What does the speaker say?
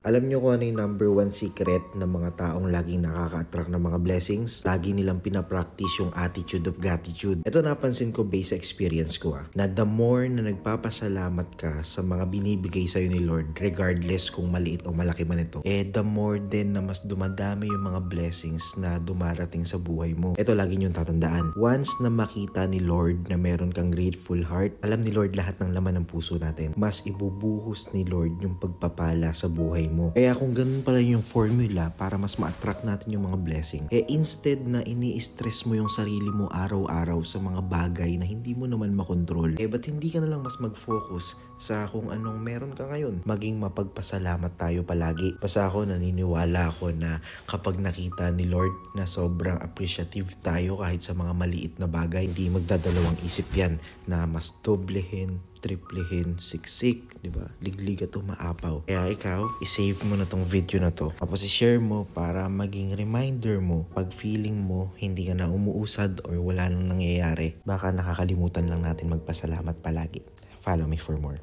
Alam nyo kung ano yung number one secret ng mga taong laging nakaka-attract ng mga blessings? Lagi nilang pinapractice yung attitude of gratitude. Ito napansin ko based sa experience ko na the more na nagpapasalamat ka sa mga binibigay sa'yo ni Lord, regardless kung maliit o malaki man ito, the more din na mas dumadami yung mga blessings na dumarating sa buhay mo. Ito lagi nyo tatandaan. Once na makita ni Lord na meron kang grateful heart, alam ni Lord lahat ng laman ng puso natin. Mas ibubuhos ni Lord yung pagpapala sa buhay mo. Kaya kung ganun pala yung formula para mas ma-attract natin yung mga blessing, instead na ini-stress mo yung sarili mo araw-araw sa mga bagay na hindi mo naman makontrol, ba't hindi ka na lang mas mag-focus sa kung anong meron ka ngayon? Maging mapagpasalamat tayo palagi. Basta ako naniniwala ako na kapag nakita ni Lord na sobrang appreciative tayo kahit sa mga maliit na bagay, hindi magdadalawang isip yan na mas doblehin, triplehin, siksik, di ba? Liglig at umaapaw. Kaya ikaw, isave mo na tong video na to. Tapos i-share mo para maging reminder mo pag feeling mo hindi ka na umuusad or wala nang nangyayari. Baka nakakalimutan lang natin magpasalamat palagi. Follow me for more.